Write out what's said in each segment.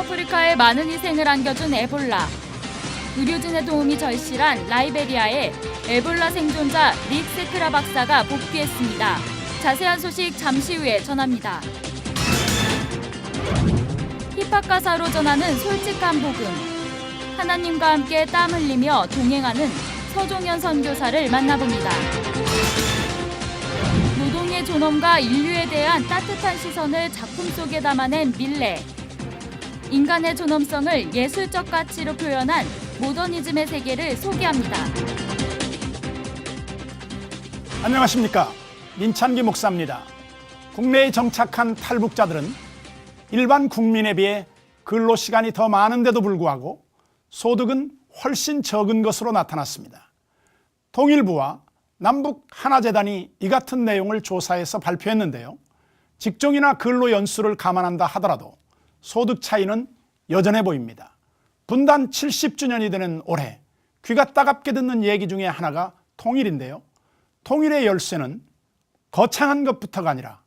북아프리카에 많은 희생을 안겨준 에볼라. 의료진의 도움이 절실한 라이베리아의 에볼라 생존자 릭 세크라 박사가 복귀했습니다. 자세한 소식 잠시 후에 전합니다. 힙합 가사로 전하는 솔직한 복음. 하나님과 함께 땀 흘리며 동행하는 서종현 선교사를 만나봅니다. 노동의 존엄과 인류에 대한 따뜻한 시선을 작품 속에 담아낸 밀레. 인간의 존엄성을 예술적 가치로 표현한 모더니즘의 세계를 소개합니다. 안녕하십니까. 민찬기 목사입니다. 국내에 정착한 탈북자들은 일반 국민에 비해 근로시간이 더 많은데도 불구하고 소득은 훨씬 적은 것으로 나타났습니다. 통일부와 남북 하나재단이 이 같은 내용을 조사해서 발표했는데요. 직종이나 근로 연수를 감안한다 하더라도 소득 차이는 여전해 보입니다. 분단 70주년이 되는 올해 귀가 따갑게 듣는 얘기 중에 하나가 통일인데요. 통일의 열쇠는 거창한 것부터가 아니라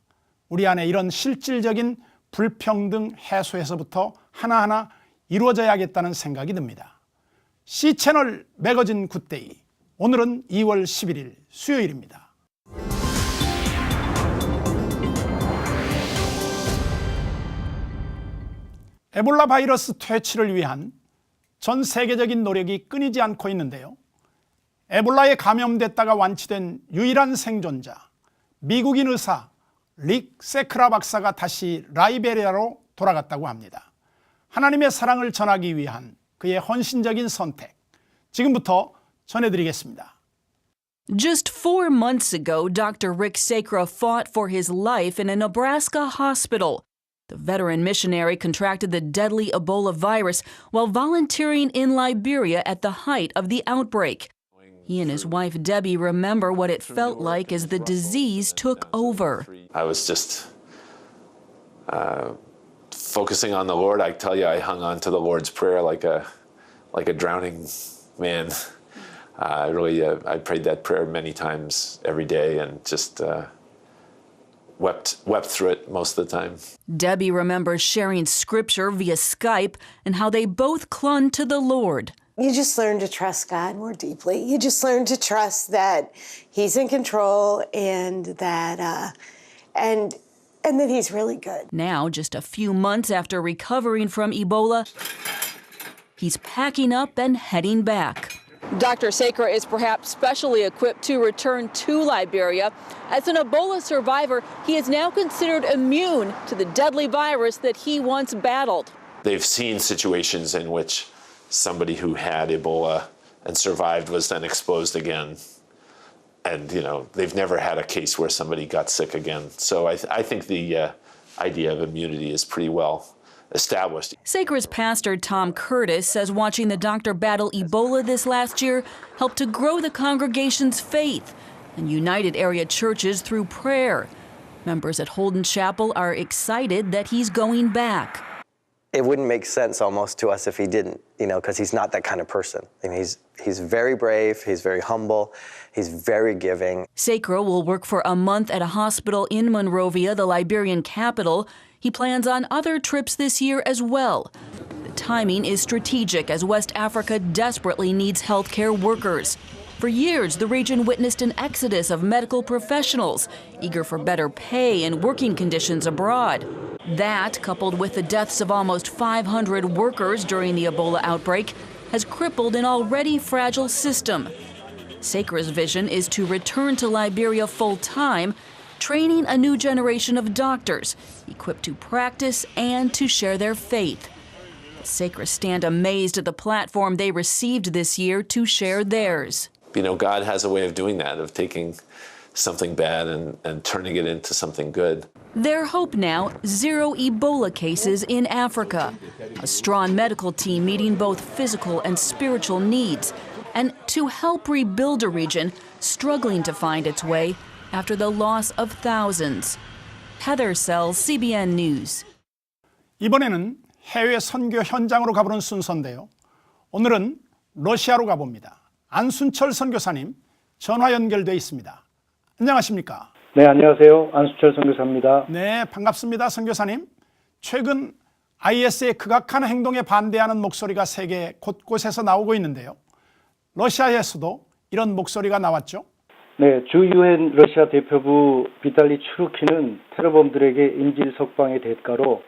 우리 안에 이런 실질적인 불평등 해소에서부터 하나하나 이루어져야겠다는 생각이 듭니다. C채널 매거진 굿데이, 오늘은 2월 11일 수요일입니다. 에볼라 바이러스 퇴치를 위한 전 세계적인 노력이 끊이지 않고 있는데요. 에볼라에 감염됐다가 완치된 유일한 생존자, 미국인 의사 릭 세크라 박사가 다시 라이베리아로 돌아갔다고 합니다. 하나님의 사랑을 전하기 위한 그의 헌신적인 선택, 지금부터 전해드리겠습니다. Just 4 months ago, Dr. Rick Sacra fought for his life in a Nebraska hospital. The veteran missionary contracted the deadly Ebola virus while volunteering in Liberia at the height of the outbreak. He and his wife Debbie remember what it felt like as the disease took over. I was just focusing on the Lord. I tell you, I hung on to the Lord's Prayer like a drowning man. I prayed that prayer many times every day and just wept through it most of the time. Debbie remembers sharing scripture via Skype and how they both clung to the Lord. You just learn to trust God more deeply. You just learn to trust that He's in control and that He's really good. Now, just a few months after recovering from Ebola, he's packing up and heading back. Dr. Sacra is perhaps specially equipped to return to Liberia. As an Ebola survivor, he is now considered immune to the deadly virus that he once battled. They've seen situations in which somebody who had Ebola and survived was then exposed again. And, they've never had a case where somebody got sick again. So I think the idea of immunity is pretty well established. Sacra's pastor, Tom Curtis, says watching the doctor battle Ebola this last year helped to grow the congregation's faith and united area churches through prayer. Members at Holden Chapel are excited that he's going back. It wouldn't make sense almost to us if he didn't, because he's not that kind of person. I mean, he's very brave, he's very humble, he's very giving. Sacra will work for a month at a hospital in Monrovia, the Liberian capital. He plans on other trips this year as well. The timing is strategic as West Africa desperately needs healthcare workers. For years, the region witnessed an exodus of medical professionals, eager for better pay and working conditions abroad. That, coupled with the deaths of almost 500 workers during the Ebola outbreak, has crippled an already fragile system. Sacra's vision is to return to Liberia full-time, training a new generation of doctors, equipped to practice and to share their faith. The Sacra stand amazed at the platform they received this year to share theirs. God has a way of doing that, of taking something bad and turning it into something good. Their hope now, 0 Ebola cases in Africa. A strong medical team meeting both physical and spiritual needs, and to help rebuild a region struggling to find its way after the loss of thousands. Heather Sells, CBN News. 이번에는 해외 선교 현장으로 가보는 순서인데요. 오늘은 러시아로 가봅니다. 안순철 선교사님 전화 연결돼 있습니다. 안녕하십니까? 네, 안녕하세요. 안수철 선교사입니다. 네, 반갑습니다. 선교사님. 최근 IS의 극악한 행동에 반대하는 목소리가 세계 곳곳에서 나오고 있는데요. 러시아에서도 이런 목소리가 나왔죠. 네, 주 유엔 러시아 대표부 비탈리 추르키는 테러범들에게 인질 석방의 대가로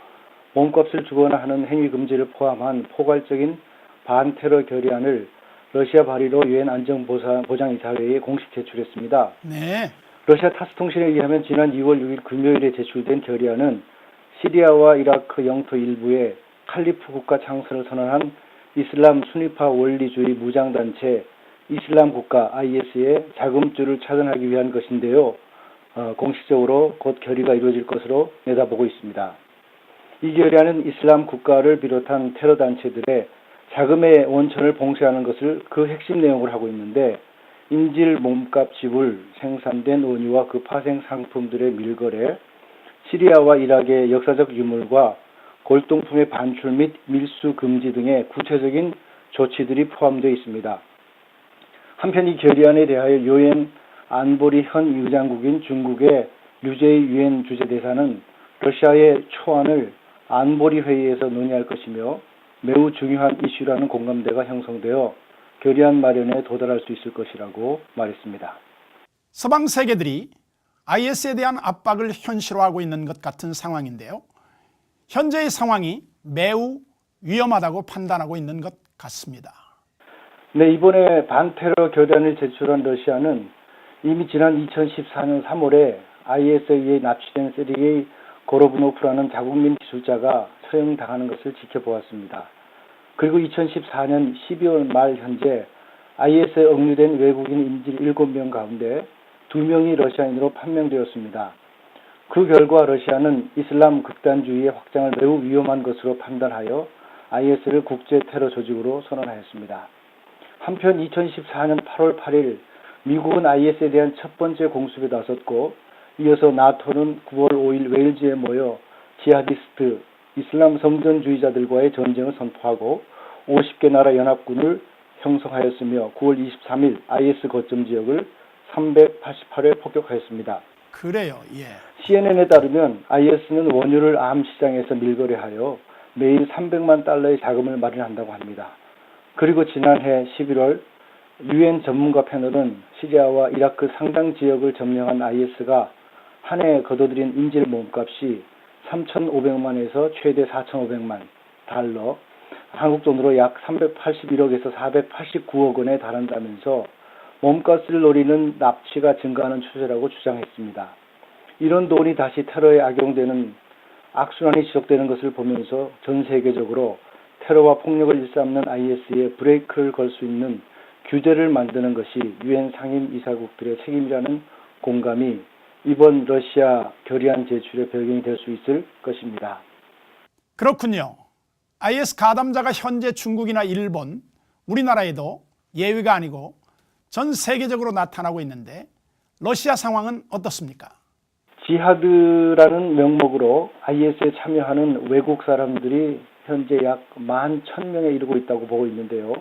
몸값을 주거나 하는 행위 금지를 포함한 포괄적인 반테러 결의안을 러시아 발의로 유엔 안전보장이사회에 공식 제출했습니다. 네. 러시아 타스 통신에 의하면 지난 2월 6일 금요일에 제출된 결의안은 시리아와 이라크 영토 일부에 칼리프 국가 창설을 선언한 이슬람 순위파 원리주의 무장단체 이슬람 국가 IS의 자금줄을 차단하기 위한 것인데요. 공식적으로 곧 결의가 이루어질 것으로 내다보고 있습니다. 이 결의안은 이슬람 국가를 비롯한 테러 단체들의 자금의 원천을 봉쇄하는 것을 그 핵심 내용으로 하고 있는데 인질 몸값 지불, 생산된 원유와 그 파생 상품들의 밀거래, 시리아와 이라크의 역사적 유물과 골동품의 반출 및 밀수 금지 등의 구체적인 조치들이 포함되어 있습니다. 한편 이 결의안에 대하여 유엔 안보리 현 의장국인 중국의 류제이 유엔 주재대사는 러시아의 초안을 안보리 회의에서 논의할 것이며 매우 중요한 이슈라는 공감대가 형성되어 결의안 마련에 도달할 수 있을 것이라고 말했습니다. 서방 세계들이 IS에 대한 압박을 현실화하고 있는 것 같은 상황인데요. 현재의 상황이 매우 위험하다고 판단하고 있는 것 같습니다. 네, 이번에 반테러 결의안을 제출한 러시아는 이미 지난 2014년 3월에 IS에 의해 납치된 세르게이 고로브노프라는 자국민 기술자가 처형당하는 것을 지켜보았습니다. 그리고 2014년 12월 말 현재 IS에 억류된 외국인 인질 7명 가운데 2명이 러시아인으로 판명되었습니다. 그 결과 러시아는 이슬람 극단주의의 확장을 매우 위험한 것으로 판단하여 IS를 국제 테러 조직으로 선언하였습니다. 한편 2014년 8월 8일 미국은 IS에 대한 첫 번째 공습에 나섰고 이어서 나토는 9월 5일 웨일즈에 모여 지하디스트 이슬람 성전주의자들과의 전쟁을 선포하고 50개 나라 연합군을 형성하였으며 9월 23일 IS 거점 지역을 388회 폭격하였습니다. 그래요. 예. CNN에 따르면 IS는 원유를 암 시장에서 밀거래하여 매일 300만 달러의 자금을 마련한다고 합니다. 그리고 지난해 11월 유엔 전문가 패널은 시리아와 이라크 상당 지역을 점령한 IS가 한 해 거둬들인 인질 몸값이 3,500만에서 최대 4,500만 달러, 한국 돈으로 약 381억에서 489억 원에 달한다면서 몸값을 노리는 납치가 증가하는 추세라고 주장했습니다. 이런 돈이 다시 테러에 악용되는 악순환이 지속되는 것을 보면서 전 세계적으로 테러와 폭력을 일삼는 IS에 브레이크를 걸 수 있는 규제를 만드는 것이 유엔 상임 이사국들의 책임이라는 공감이 이번 러시아 결의안 제출의 배경이 될 수 있을 것입니다. 그렇군요. IS 가담자가 현재 중국이나 일본, 우리나라에도 예외가 아니고 전 세계적으로 나타나고 있는데 러시아 상황은 어떻습니까? 지하드라는 명목으로 IS에 참여하는 외국 사람들이 현재 약 11,000명에 이르고 있다고 보고 있는데요.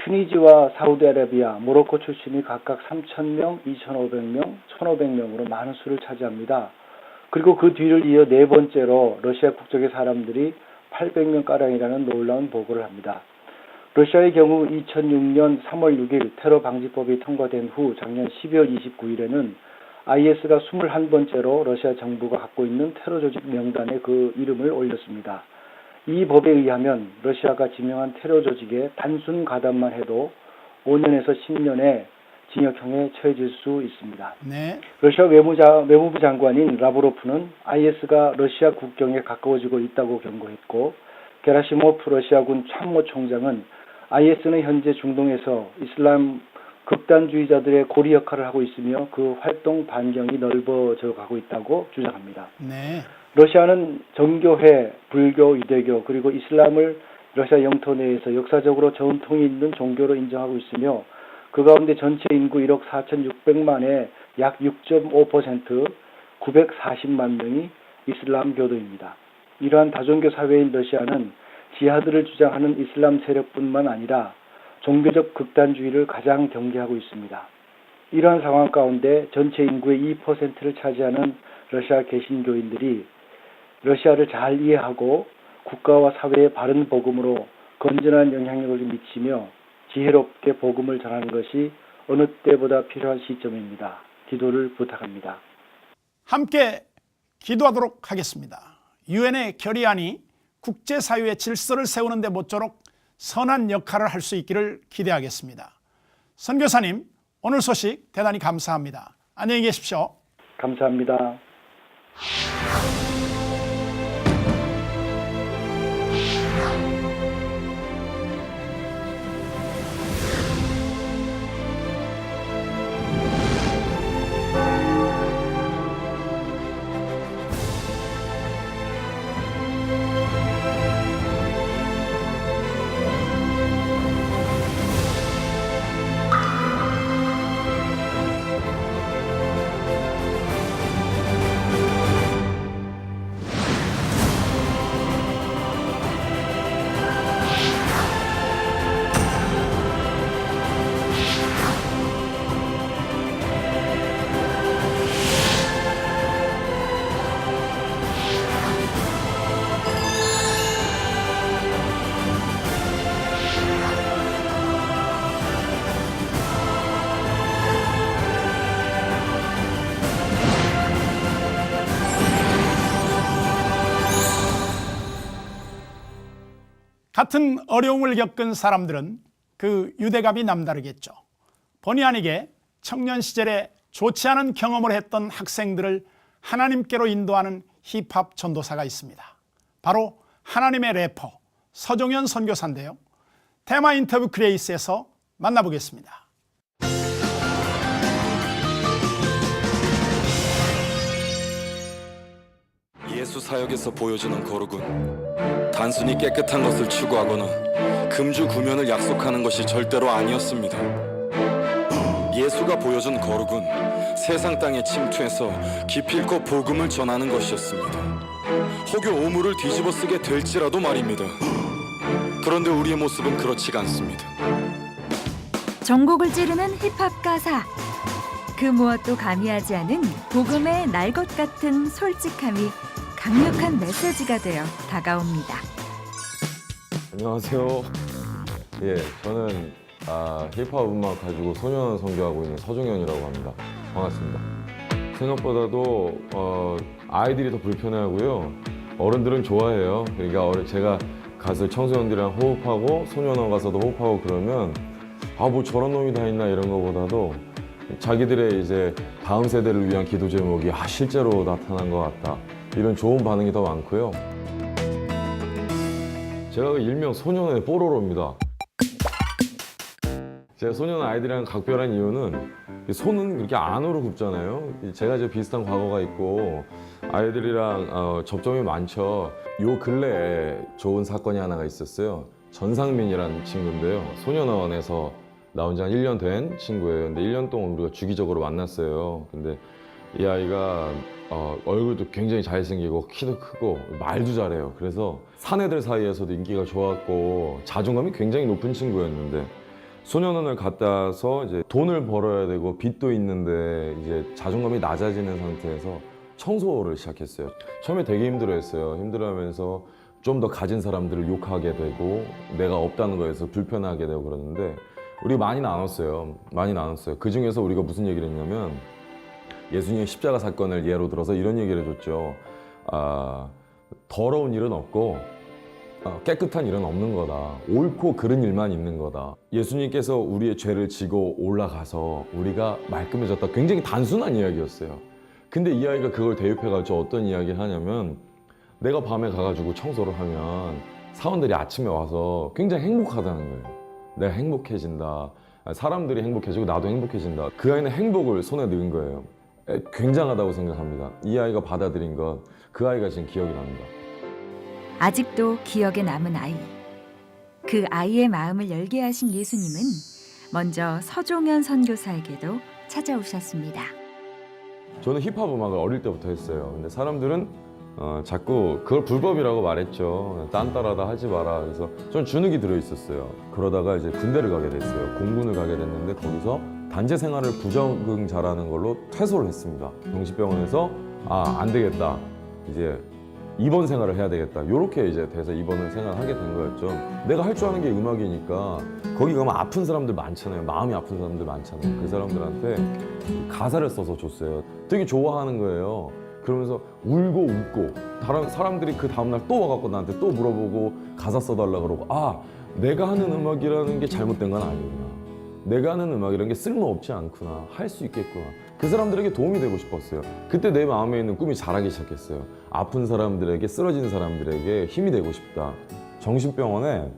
튀니지와 사우디아라비아, 모로코 출신이 각각 3,000명, 2,500명, 1,500명으로 많은 수를 차지합니다. 그리고 그 뒤를 이어 네 번째로 러시아 국적의 사람들이 800명가량이라는 놀라운 보고를 합니다. 러시아의 경우 2006년 3월 6일 테러 방지법이 통과된 후 작년 12월 29일에는 IS가 21번째로 러시아 정부가 갖고 있는 테러 조직 명단에 그 이름을 올렸습니다. 이 법에 의하면 러시아가 지명한 테러 조직에 단순 가담만 해도 5년에서 10년의 징역형에 처해질 수 있습니다. 네. 러시아 외무부 장관인 라브로프는 IS가 러시아 국경에 가까워지고 있다고 경고했고 게라시모프 러시아군 참모총장은 IS는 현재 중동에서 이슬람 극단주의자들의 고리 역할을 하고 있으며 그 활동 반경이 넓어져 가고 있다고 주장합니다. 네. 러시아는 정교회, 불교, 유대교 그리고 이슬람을 러시아 영토 내에서 역사적으로 전통이 있는 종교로 인정하고 있으며 그 가운데 전체 인구 1억 4,600만의 약 6.5% 940만 명이 이슬람 교도입니다. 이러한 다종교 사회인 러시아는 지하드를 주장하는 이슬람 세력뿐만 아니라 종교적 극단주의를 가장 경계하고 있습니다. 이러한 상황 가운데 전체 인구의 2%를 차지하는 러시아 개신교인들이 러시아를 잘 이해하고 국가와 사회의 바른 복음으로 건전한 영향력을 미치며 지혜롭게 복음을 전하는 것이 어느 때보다 필요한 시점입니다. 기도를 부탁합니다. 함께 기도하도록 하겠습니다. 유엔의 결의안이 국제사회의 질서를 세우는 데 모쪼록 선한 역할을 할 수 있기를 기대하겠습니다. 선교사님, 오늘 소식 대단히 감사합니다. 안녕히 계십시오. 감사합니다. 같은 어려움을 겪은 사람들은 그 유대감이 남다르겠죠. 본의 아니게 청년 시절에 좋지 않은 경험을 했던 학생들을 하나님께로 인도하는 힙합 전도사가 있습니다. 바로 하나님의 래퍼 서종현 선교사인데요. 테마 인터뷰 그레이스에서 만나보겠습니다. 예수 사역에서 보여주는 거룩은 단순히 깨끗한 것을 추구하거나 금주 구면을 약속하는 것이 절대로 아니었습니다. 예수가 보여준 거룩은 세상 땅에 침투해서 기필코 복음을 전하는 것이었습니다. 혹여 오물을 뒤집어 쓰게 될지라도 말입니다. 그런데 우리의 모습은 그렇지가 않습니다. 전곡을 찌르는 힙합 가사, 그 무엇도 가미하지 않은 복음의 날 것 같은 솔직함이 강력한 메시지가 되어 다가옵니다. 안녕하세요. 예, 저는 힙합 음악 가지고 소년 선교하고 있는 서종현이라고 합니다. 반갑습니다. 생각보다도 아이들이 더 불편해하고요. 어른들은 좋아해요. 그러니까 제가 가서 청소년들이랑 호흡하고 소년원 가서도 호흡하고 그러면 뭐 저런 놈이 다 있나 이런 거보다도 자기들의 이제 다음 세대를 위한 기도 제목이 실제로 나타난 것 같다. 이런 좋은 반응이 더 많고요. 제가 일명 소년의 뽀로로입니다. 제가 소년 아이들이랑 각별한 이유는 손은 그렇게 안으로 굽잖아요. 제가 이제 비슷한 과거가 있고 아이들이랑 접점이 많죠. 요 근래에 좋은 사건이 하나가 있었어요. 전상민이라는 친구인데요. 소년원에서 나온 지 한 1년 된 친구예요. 근데 1년 동안 우리가 주기적으로 만났어요. 근데 이 아이가 얼굴도 굉장히 잘생기고 키도 크고 말도 잘해요. 그래서 사내들 사이에서도 인기가 좋았고 자존감이 굉장히 높은 친구였는데 소년원을 갔다 와서 이제 돈을 벌어야 되고 빚도 있는데 이제 자존감이 낮아지는 상태에서 청소를 시작했어요. 처음에 되게 힘들어했어요. 힘들어하면서 좀 더 가진 사람들을 욕하게 되고 내가 없다는 거에서 불편하게 되고 그러는데 우리 많이 나눴어요. 많이 나눴어요. 그 중에서 우리가 무슨 얘기를 했냐면 예수님의 십자가 사건을 예로 들어서 이런 얘기를 해줬죠. 더러운 일은 없고 깨끗한 일은 없는 거다. 옳고 그른 일만 있는 거다. 예수님께서 우리의 죄를 지고 올라가서 우리가 말끔해졌다. 굉장히 단순한 이야기였어요. 근데 이 아이가 그걸 대입해가지고 어떤 이야기를 하냐면 내가 밤에 가가지고 청소를 하면 사원들이 아침에 와서 굉장히 행복하다는 거예요. 내가 행복해진다. 사람들이 행복해지고 나도 행복해진다. 그 아이는 행복을 손에 넣은 거예요. 굉장하다고 생각합니다. 이 아이가 받아들인 것, 그 아이가 지금 기억이 납니다. 아직도 기억에 남은 아이. 그 아이의 마음을 열게 하신 예수님은 먼저 서종현 선교사에게도 찾아오셨습니다. 저는 힙합 음악을 어릴 때부터 했어요. 근데 사람들은 자꾸 그걸 불법이라고 말했죠. 딴 따라다 하지 마라. 그래서 전 주눅이 들어있었어요. 그러다가 이제 군대를 가게 됐어요. 공군을 가게 됐는데 거기서 단체 생활을 부적응 잘하는 걸로 퇴소를 했습니다. 병시병원에서 안 되겠다. 이제 입원 생활을 해야 되겠다. 이렇게 이제 돼서 입원을 생활하게 된 거였죠. 내가 할 줄 아는 게 음악이니까 거기 가면 아픈 사람들 많잖아요. 마음이 아픈 사람들 많잖아요. 그 사람들한테 가사를 써서 줬어요. 되게 좋아하는 거예요. 그러면서 울고 웃고 다른 사람들이 그 다음날 또 와갖고 나한테 또 물어보고 가사 써달라 그러고 아 내가 하는 음악이라는 게 잘못된 건 아니구나. 내가 하는 음악이라는 게 쓸모없지 않구나. 할 수 있겠구나. 그 사람들에게 도움이 되고 싶었어요. 그때 내 마음에 있는 꿈이 자라기 시작했어요. 아픈 사람들에게 쓰러진 사람들에게 힘이 되고 싶다. 정신병원에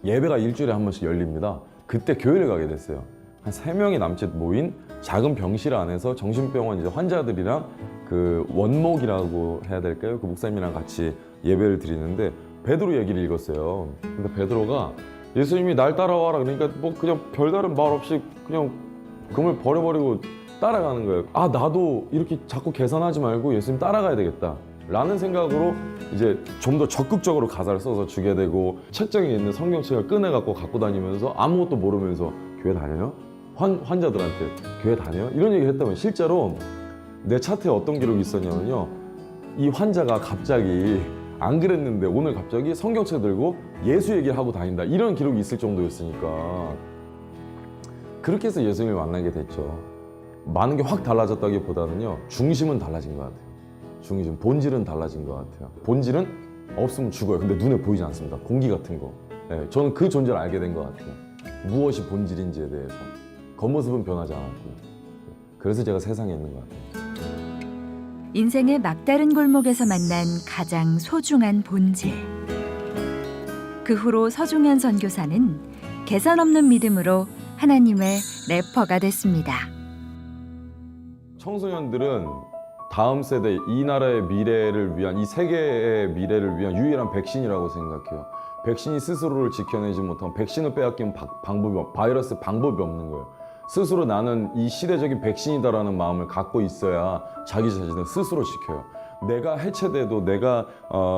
예배가 일주일에 한 번씩 열립니다. 그때 교회를 가게 됐어요. 한 3명이 남짓 모인 작은 병실 안에서 정신병원 이제 환자들이랑 그 원목이라고 해야 될까요? 그 목사님이랑 같이 예배를 드리는데 베드로 얘기를 읽었어요. 근데 베드로가 예수님이 날 따라와라 그러니까 뭐 그냥 별다른 말 없이 그냥 금을 버려버리고 따라가는 거예요. 아 나도 이렇게 자꾸 계산하지 말고 예수님 따라가야 되겠다 라는 생각으로 이제 좀 더 적극적으로 가사를 써서 주게 되고 책장에 있는 성경책을 꺼내갖고 갖고 다니면서 아무것도 모르면서 교회 다녀요? 환자들한테 교회 다녀요? 이런 얘기 했다면 실제로 내 차트에 어떤 기록이 있었냐면요. 이 환자가 갑자기 안 그랬는데 오늘 갑자기 성경책 들고 예수 얘기를 하고 다닌다 이런 기록이 있을 정도였으니까 그렇게 해서 예수님을 만나게 됐죠. 많은 게 확 달라졌다기보다는요. 중심은 달라진 것 같아요. 중심, 본질은 달라진 것 같아요. 본질은 없으면 죽어요. 근데 눈에 보이지 않습니다. 공기 같은 거. 네, 저는 그 존재를 알게 된 것 같아요. 무엇이 본질인지에 대해서. 겉모습은 변하지 않았고. 그래서 제가 세상에 있는 것 같아요. 인생의 막다른 골목에서 만난 가장 소중한 본질. 그 후로 서종현 선교사는 개선 없는 믿음으로 하나님의 래퍼가 됐습니다. 청소년들은 다음 세대, 이 나라의 미래를 위한, 이 세계의 미래를 위한 유일한 백신이라고 생각해요. 백신이 스스로를 지켜내지 못하면 백신을 빼앗기면 바이러스 방법이 없는 거예요. 스스로 나는 이 시대적인 백신이다라는 마음을 갖고 있어야 자기 자신을 스스로 지켜요. 내가 해체돼도 내가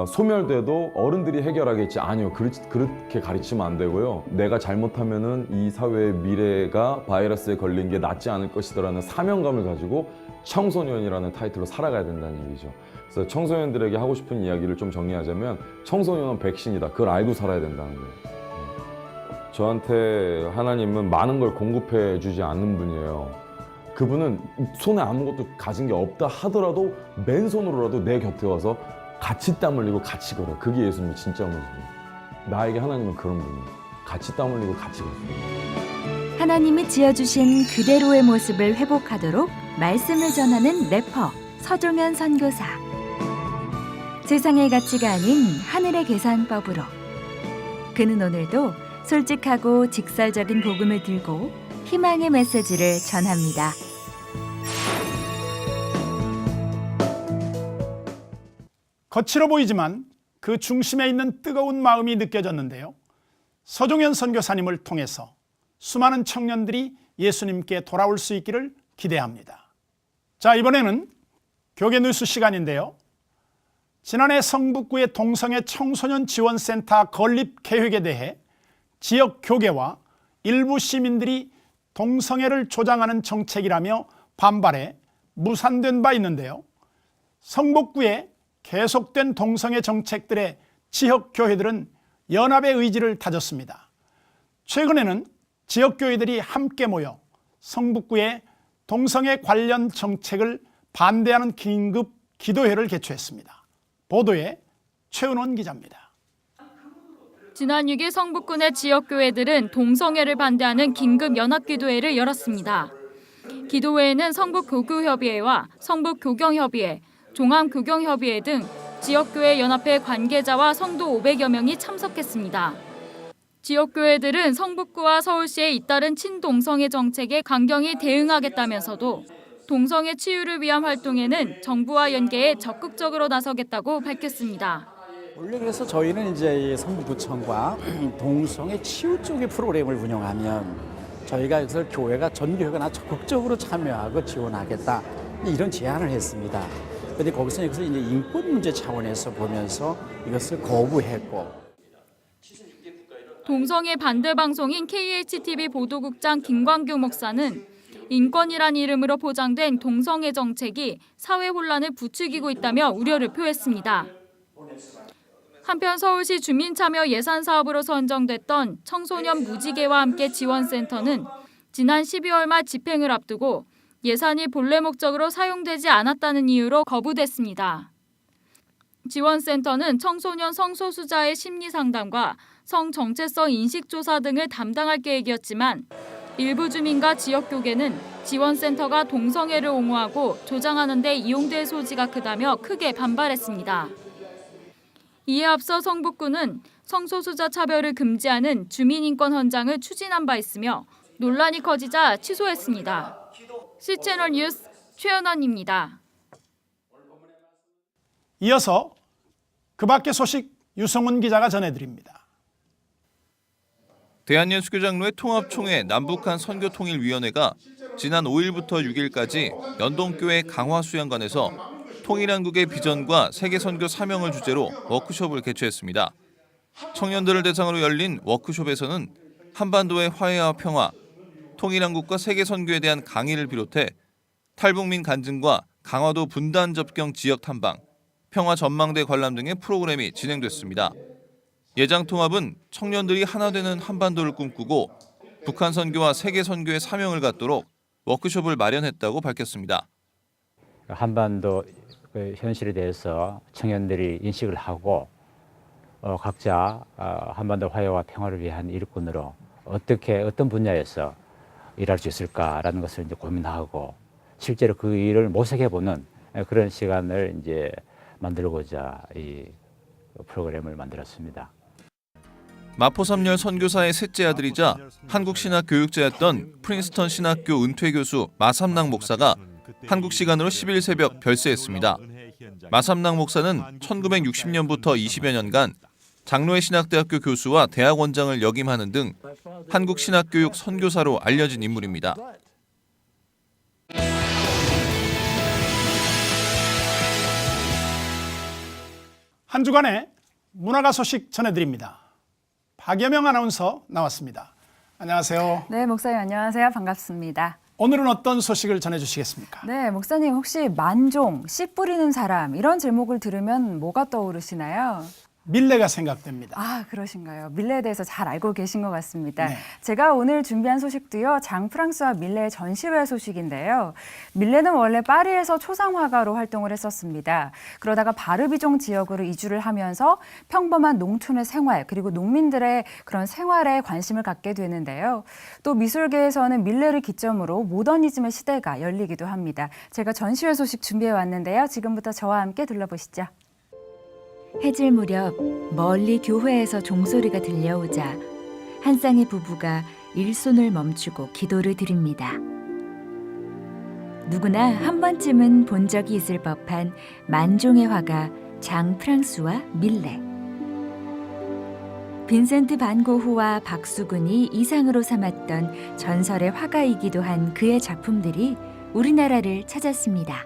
소멸돼도 어른들이 해결하겠지. 아니요. 그렇게 가르치면 안 되고요. 내가 잘못하면은 이 사회의 미래가 바이러스에 걸린 게 낫지 않을 것이다라는 사명감을 가지고 청소년이라는 타이틀로 살아가야 된다는 얘기죠. 그래서 청소년들에게 하고 싶은 이야기를 좀 정리하자면 청소년은 백신이다. 그걸 알고 살아야 된다는 거예요. 저한테 하나님은 많은 걸 공급해 주지 않는 분이에요. 그분은 손에 아무것도 가진 게 없다 하더라도 맨손으로라도 내 곁에 와서 같이 땀 흘리고 같이 걸어요. 그게 예수님이 진짜 모습이에요. 나에게 하나님은 그런 분이에요. 같이 땀 흘리고 같이 걸어요. 하나님이 지어주신 그대로의 모습을 회복하도록 말씀을 전하는 래퍼 서종현 선교사. 세상의 가치가 아닌 하늘의 계산법으로 그는 오늘도 솔직하고 직설적인 복음을 들고 희망의 메시지를 전합니다. 거칠어 보이지만 그 중심에 있는 뜨거운 마음이 느껴졌는데요. 서종현 선교사님을 통해서 수많은 청년들이 예수님께 돌아올 수 있기를 기대합니다. 자, 이번에는 교계 뉴스 시간인데요. 지난해 성북구의 동성애 청소년 지원센터 건립 계획에 대해 지역 교계와 일부 시민들이 동성애를 조장하는 정책이라며 반발해 무산된 바 있는데요. 성북구의 계속된 동성애 정책들의 지역교회들은 연합의 의지를 다졌습니다. 최근에는 지역교회들이 함께 모여 성북구의 동성애 관련 정책을 반대하는 긴급 기도회를 개최했습니다. 보도에 최은원 기자입니다. 지난 6일 성북구 내 지역교회들은 동성애를 반대하는 긴급 연합기도회를 열었습니다. 기도회에는 성북교구협의회와 성북교경협의회, 종암교경협의회 등 지역교회 연합회 관계자와 성도 500여 명이 참석했습니다. 지역교회들은 성북구와 서울시의 잇따른 친동성애 정책에 강경히 대응하겠다면서도 동성애 치유를 위한 활동에는 정부와 연계해 적극적으로 나서겠다고 밝혔습니다. 원래 그래서 저희는 이제 성북구청과 동성애 치유 쪽의 프로그램을 운영하면 저희가 여기서 교회가 전교회가 적극적으로 참여하고 지원하겠다 이런 제안을 했습니다. 그런데 거기서 이제 인권 문제 차원에서 보면서 이것을 거부했고. 동성애 반대 방송인 KHTV 보도국장 김광규 목사는 인권이란 이름으로 포장된 동성애 정책이 사회 혼란을 부추기고 있다며 우려를 표했습니다. 한편 서울시 주민참여 예산 사업으로 선정됐던 청소년 무지개와 함께 지원센터는 지난 12월 말 집행을 앞두고 예산이 본래 목적으로 사용되지 않았다는 이유로 거부됐습니다. 지원센터는 청소년 성소수자의 심리상담과 성정체성 인식조사 등을 담당할 계획이었지만 일부 주민과 지역교계는 지원센터가 동성애를 옹호하고 조장하는 데 이용될 소지가 크다며 크게 반발했습니다. 이에 앞서 성북구는 성소수자 차별을 금지하는 주민인권 헌장을 추진한 바 있으며 논란이 커지자 취소했습니다. C채널 뉴스 최연원입니다. 이어서 그 밖의 소식 유성훈 기자가 전해드립니다. 대한예수교장로회 통합총회 남북한 선교통일위원회가 지난 5일부터 6일까지 연동교회 강화수양관에서 통일한국의 비전과 세계선교 사명을 주제로 워크숍을 개최했습니다. 청년들을 대상으로 열린 워크숍에서는 한반도의 화해와 평화, 통일한국과 세계선교에 대한 강의를 비롯해 탈북민 간증과 강화도 분단 접경 지역 탐방, 평화 전망대 관람 등의 프로그램이 진행됐습니다. 예장 통합은 청년들이 하나 되는 한반도를 꿈꾸고 북한 선교와 세계 선교의 사명을 갖도록 워크숍을 마련했다고 밝혔습니다. 한반도 현실에 대해서 청년들이 인식을 하고 각자 한반도 화해와 평화를 위한 일꾼으로 어떤 분야에서 일할 수 있을까라는 것을 이제 고민하고 실제로 그 일을 모색해보는 그런 시간을 이제 만들고자 이 프로그램을 만들었습니다. 마포3열 선교사의 셋째 아들이자 한국신학교육자였던 프린스턴 신학교 은퇴 교수 마삼랑 목사가 한국 시간으로 10일 새벽 별세했습니다. 마삼랑 목사는 1960년부터 20여 년간 장로회 신학대학교 교수와 대학원장을 역임하는 등 한국 신학교육 선교사로 알려진 인물입니다. 한 주간의 문화가 소식 전해드립니다. 박여명 아나운서 나왔습니다. 안녕하세요. 네, 목사님 안녕하세요. 반갑습니다. 오늘은 어떤 소식을 전해주시겠습니까? 네, 목사님 혹시 만종, 씨 뿌리는 사람 이런 제목을 들으면 뭐가 떠오르시나요? 밀레가 생각됩니다. 아, 그러신가요? 밀레에 대해서 잘 알고 계신 것 같습니다. 네. 제가 오늘 준비한 소식도요, 장 프랑스와 밀레의 전시회 소식인데요. 밀레는 원래 파리에서 초상화가로 활동을 했었습니다. 그러다가 바르비종 지역으로 이주를 하면서 평범한 농촌의 생활, 그리고 농민들의 그런 생활에 관심을 갖게 되는데요. 또 미술계에서는 밀레를 기점으로 모더니즘의 시대가 열리기도 합니다. 제가 전시회 소식 준비해 왔는데요. 지금부터 저와 함께 둘러보시죠. 해질 무렵 멀리 교회에서 종소리가 들려오자 한 쌍의 부부가 일손을 멈추고 기도를 드립니다. 누구나 한 번쯤은 본 적이 있을 법한 만종의 화가 장 프랑스와 밀레. 빈센트 반 고흐와 박수근이 이상으로 삼았던 전설의 화가이기도 한 그의 작품들이 우리나라를 찾았습니다.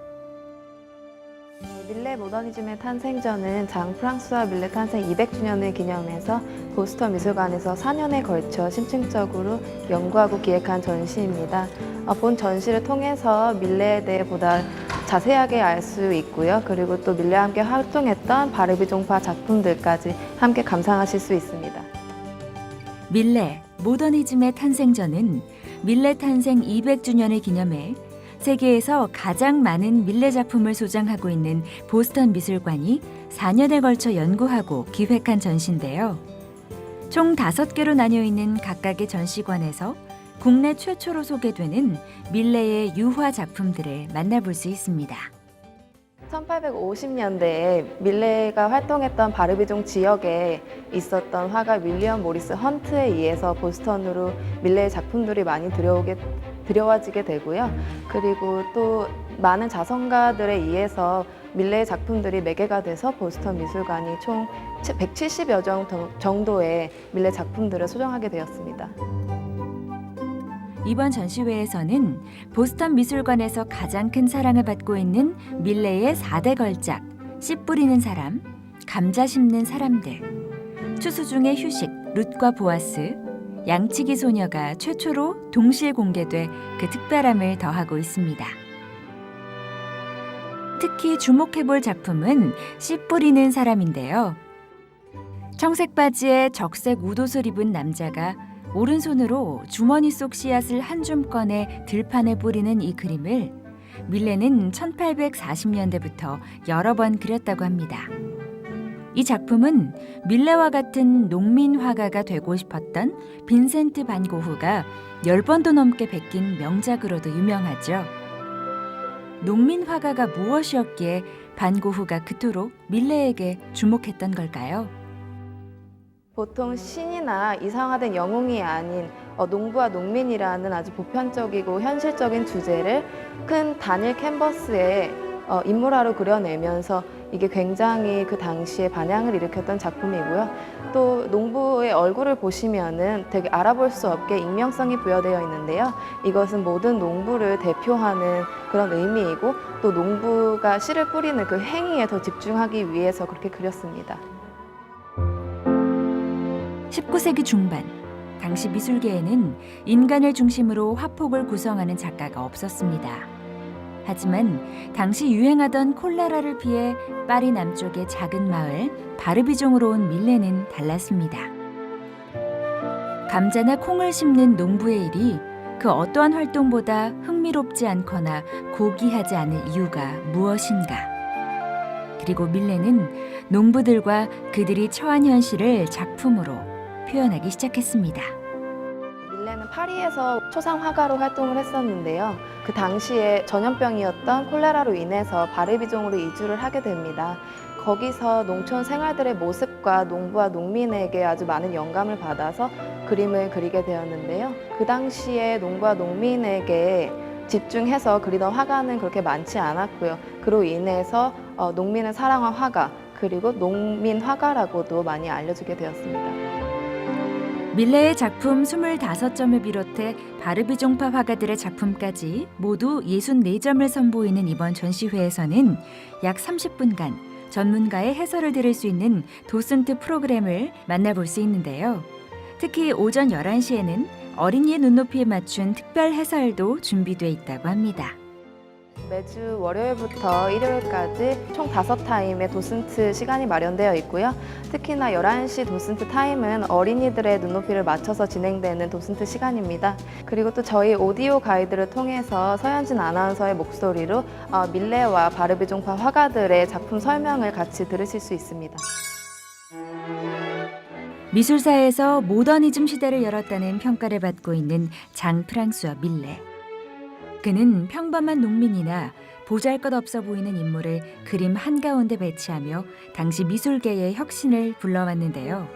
밀레 모더니즘의 탄생전은 장 프랑스와 밀레 탄생 200주년을 기념해서 보스턴 미술관에서 4년에 걸쳐 심층적으로 연구하고 기획한 전시입니다. 본 전시를 통해서 밀레에 대해 보다 자세하게 알 수 있고요. 그리고 또 밀레와 함께 활동했던 바르비종파 작품들까지 함께 감상하실 수 있습니다. 밀레 모더니즘의 탄생전은 밀레 탄생 200주년을 기념해 세계에서 가장 많은 밀레 작품을 소장하고 있는 보스턴 미술관이 4년에 걸쳐 연구하고 기획한 전시인데요. 총 5개로 나뉘어 있는 각각의 전시관에서 국내 최초로 소개되는 밀레의 유화 작품들을 만나볼 수 있습니다. 1850년대에 밀레가 활동했던 바르비종 지역에 있었던 화가 윌리엄 모리스 헌트에 의해서 보스턴으로 밀레의 작품들이 많이 들여와지게 되고요. 그리고 또 많은 자선가들에 의해서 밀레의 작품들이 매개가 돼서 보스턴 미술관이 총 170여 정도의 밀레 작품들을 소장하게 되었습니다. 이번 전시회에서는 보스턴 미술관에서 가장 큰 사랑을 받고 있는 밀레의 4대 걸작, 씨 뿌리는 사람, 감자 심는 사람들, 추수 중의 휴식, 룻과 보아스, 양치기 소녀가 최초로 동시에 공개돼 그 특별함을 더하고 있습니다. 특히 주목해볼 작품은 씨 뿌리는 사람인데요. 청색 바지에 적색 웃옷을 입은 남자가 오른손으로 주머니 속 씨앗을 한 줌 꺼내 들판에 뿌리는 이 그림을 밀레는 1840년대부터 여러 번 그렸다고 합니다. 이 작품은 밀레와 같은 농민 화가가 되고 싶었던 빈센트 반 고흐가 10번도 넘게 베낀 명작으로도 유명하죠. 농민 화가가 무엇이었기에 반 고흐가 그토록 밀레에게 주목했던 걸까요? 보통 신이나 이상화된 영웅이 아닌 농부와 농민이라는 아주 보편적이고 현실적인 주제를 큰 단일 캔버스에 인물화로 그려내면서 이게 굉장히 그 당시에 반향을 일으켰던 작품이고요. 또 농부의 얼굴을 보시면은 되게 알아볼 수 없게 익명성이 부여되어 있는데요. 이것은 모든 농부를 대표하는 그런 의미이고 또 농부가 씨를 뿌리는 그 행위에 더 집중하기 위해서 그렇게 그렸습니다. 19세기 중반, 당시 미술계에는 인간을 중심으로 화폭을 구성하는 작가가 없었습니다. 하지만 당시 유행하던 콜레라를 피해 파리 남쪽의 작은 마을 바르비종으로 온 밀레는 달랐습니다. 감자나 콩을 심는 농부의 일이 그 어떠한 활동보다 흥미롭지 않거나 고귀하지 않을 이유가 무엇인가? 그리고 밀레는 농부들과 그들이 처한 현실을 작품으로 표현하기 시작했습니다. 밀레는 파리에서 초상 화가로 활동을 했었는데요. 그 당시에 전염병이었던 콜레라로 인해서 바르비종으로 이주를 하게 됩니다. 거기서 농촌 생활들의 모습과 농부와 농민에게 아주 많은 영감을 받아서 그림을 그리게 되었는데요. 그 당시에 농부와 농민에게 집중해서 그리던 화가는 그렇게 많지 않았고요. 그로 인해서 농민을 사랑한 화가, 그리고 농민 화가라고도 많이 알려지게 되었습니다. 밀레의 작품 25점을 비롯해 바르비종파 화가들의 작품까지 모두 64점을 선보이는 이번 전시회에서는 약 30분간 전문가의 해설을 들을 수 있는 도슨트 프로그램을 만나볼 수 있는데요. 특히 오전 11시에는 어린이의 눈높이에 맞춘 특별 해설도 준비돼 있다고 합니다. 매주 월요일부터 일요일까지 총 5타임의 도슨트 시간이 마련되어 있고요. 특히나 11시 도슨트 타임은 어린이들의 눈높이를 맞춰서 진행되는 도슨트 시간입니다. 그리고 또 저희 오디오 가이드를 통해서 서현진 아나운서의 목소리로 밀레와 바르비종파 화가들의 작품 설명을 같이 들으실 수 있습니다. 미술사에서 모더니즘 시대를 열었다는 평가를 받고 있는 장 프랑스와 밀레. 그는 평범한 농민이나 보잘것없어 보이는 인물을 그림 한가운데 배치하며 당시 미술계의 혁신을 불러왔는데요.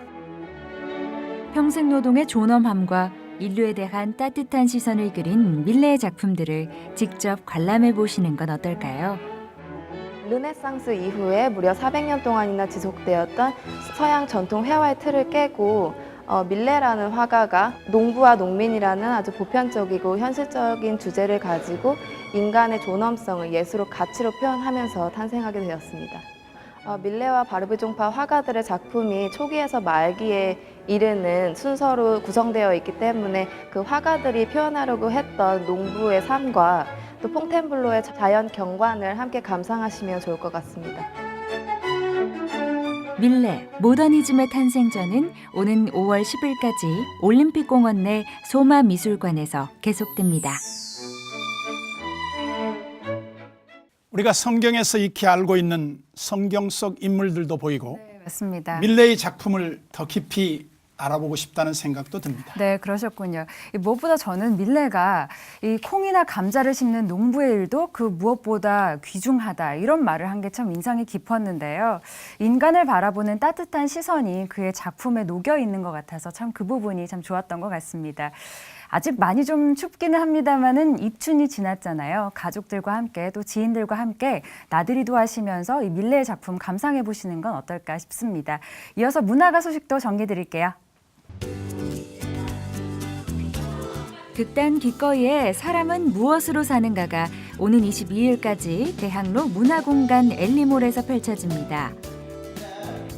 평생노동의 존엄함과 인류에 대한 따뜻한 시선을 그린 밀레의 작품들을 직접 관람해 보시는 건 어떨까요? 르네상스 이후에 무려 400년 동안이나 지속되었던 서양 전통 회화의 틀을 깨고 밀레라는 화가가 농부와 농민이라는 아주 보편적이고 현실적인 주제를 가지고 인간의 존엄성을 예술로 가치로 표현하면서 탄생하게 되었습니다. 밀레와 바르비종파 화가들의 작품이 초기에서 말기에 이르는 순서로 구성되어 있기 때문에 그 화가들이 표현하려고 했던 농부의 삶과 또 퐁텐블로의 자연 경관을 함께 감상하시면 좋을 것 같습니다. 밀레, 모더니즘의 탄생전은 오는 5월 10일까지 올림픽공원 내 소마미술관에서 계속됩니다. 우리가 성경에서 익히 알고 있는 성경 속 인물들도 보이고 맞습니다. 밀레의 작품을 더 깊이 알아보고 싶다는 생각도 듭니다. 네, 그러셨군요. 무엇보다 저는 밀레가 이 콩이나 감자를 심는 농부의 일도 그 무엇보다 귀중하다 이런 말을 한 게 참 인상이 깊었는데요. 인간을 바라보는 따뜻한 시선이 그의 작품에 녹여 있는 것 같아서 참 그 부분이 참 좋았던 것 같습니다. 아직 많이 좀 춥기는 합니다만은 입춘이 지났잖아요. 가족들과 함께 또 지인들과 함께 나들이도 하시면서 이 밀레의 작품 감상해 보시는 건 어떨까 싶습니다. 이어서 문화가 소식도 전해드릴게요. 극단 기꺼이의 사람은 무엇으로 사는가가 오는 22일까지 대학로 문화공간 엘리몰에서 펼쳐집니다.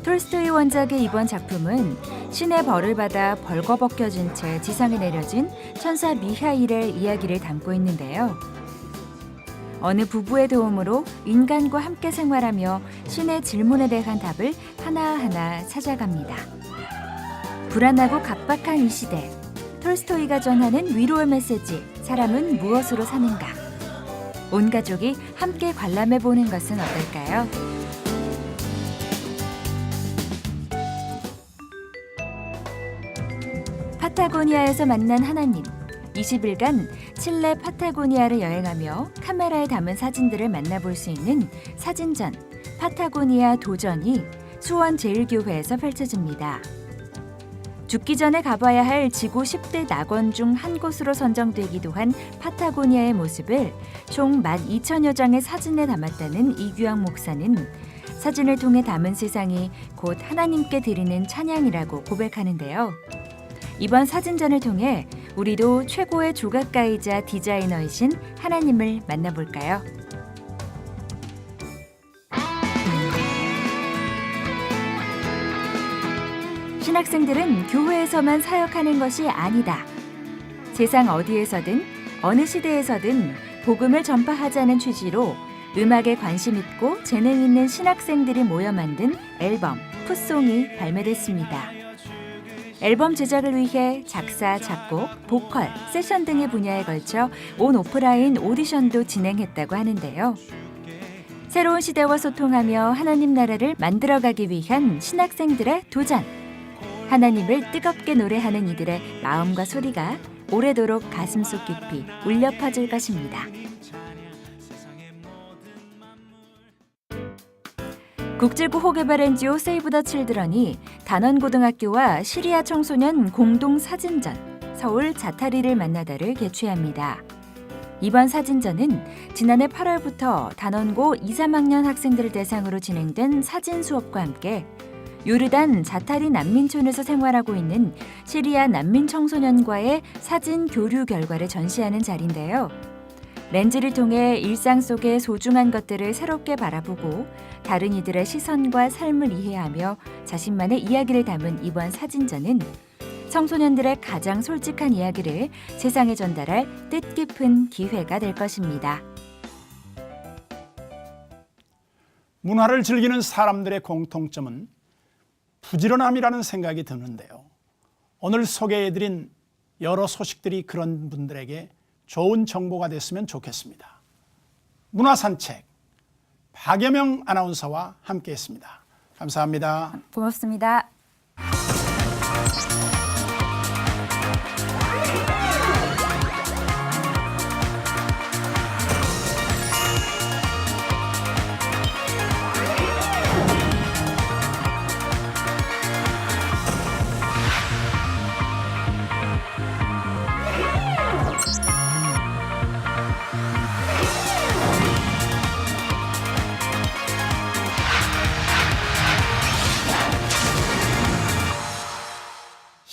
톨스토이 원작의 이번 작품은 신의 벌을 받아 벌거벗겨진 채 지상에 내려진 천사 미하일의 이야기를 담고 있는데요. 어느 부부의 도움으로 인간과 함께 생활하며 신의 질문에 대한 답을 하나하나 찾아갑니다. 불안하고 각박한 이 시대, 톨스토이가 전하는 위로의 메시지, 사람은 무엇으로 사는가? 온 가족이 함께 관람해보는 것은 어떨까요? 파타고니아에서 만난 하나님. 20일간 칠레 파타고니아를 여행하며 카메라에 담은 사진들을 만나볼 수 있는 사진전 파타고니아 도전이 수원 제1교회에서 펼쳐집니다. 죽기 전에 가봐야 할 지구 10대 낙원 중 한 곳으로 선정되기도 한 파타고니아의 모습을 총 12,000여 장의 사진에 담았다는 이규영 목사는 사진을 통해 담은 세상이 곧 하나님께 드리는 찬양이라고 고백하는데요. 이번 사진전을 통해 우리도 최고의 조각가이자 디자이너이신 하나님을 만나볼까요? 신학생들은 교회에서만 사역하는 것이 아니다. 세상 어디에서든 어느 시대에서든 복음을 전파하자는 취지로 음악에 관심 있고 재능 있는 신학생들이 모여 만든 앨범 풋송이 발매됐습니다. 앨범 제작을 위해 작사, 작곡, 보컬, 세션 등의 분야에 걸쳐 온 오프라인 오디션도 진행했다고 하는데요. 새로운 시대와 소통하며 하나님 나라를 만들어가기 위한 신학생들의 도전. 하나님을 뜨겁게 노래하는 이들의 마음과 소리가 오래도록 가슴속 깊이 울려 퍼질 것입니다. 국제구호 개발 NGO 세이브 더 칠드런이 단원고등학교와 시리아 청소년 공동 사진전 서울 자타리를 만나다를 개최합니다. 이번 사진전은 지난해 8월부터 단원고 2, 3학년 학생들을 대상으로 진행된 사진 수업과 함께 요르단 자타리 난민촌에서 생활하고 있는 시리아 난민 청소년과의 사진 교류 결과를 전시하는 자리인데요. 렌즈를 통해 일상 속의 소중한 것들을 새롭게 바라보고 다른 이들의 시선과 삶을 이해하며 자신만의 이야기를 담은 이번 사진전은 청소년들의 가장 솔직한 이야기를 세상에 전달할 뜻깊은 기회가 될 것입니다. 문화를 즐기는 사람들의 공통점은 부지런함이라는 생각이 드는데요. 오늘 소개해드린 여러 소식들이 그런 분들에게 좋은 정보가 됐으면 좋겠습니다. 문화산책 박여명 아나운서와 함께했습니다. 감사합니다. 고맙습니다.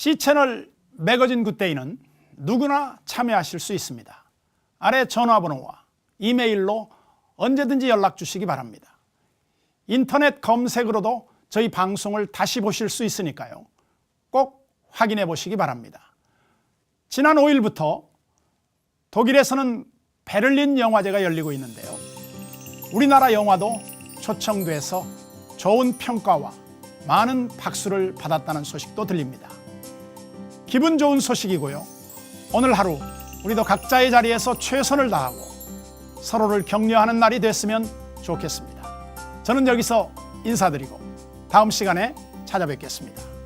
C채널 매거진 굿데이는 누구나 참여하실 수 있습니다. 아래 전화번호와 이메일로 언제든지 연락 주시기 바랍니다. 인터넷 검색으로도 저희 방송을 다시 보실 수 있으니까요. 꼭 확인해 보시기 바랍니다. 지난 5일부터 독일에서는 베를린 영화제가 열리고 있는데요. 우리나라 영화도 초청돼서 좋은 평가와 많은 박수를 받았다는 소식도 들립니다. 기분 좋은 소식이고요. 오늘 하루 우리도 각자의 자리에서 최선을 다하고 서로를 격려하는 날이 됐으면 좋겠습니다. 저는 여기서 인사드리고 다음 시간에 찾아뵙겠습니다.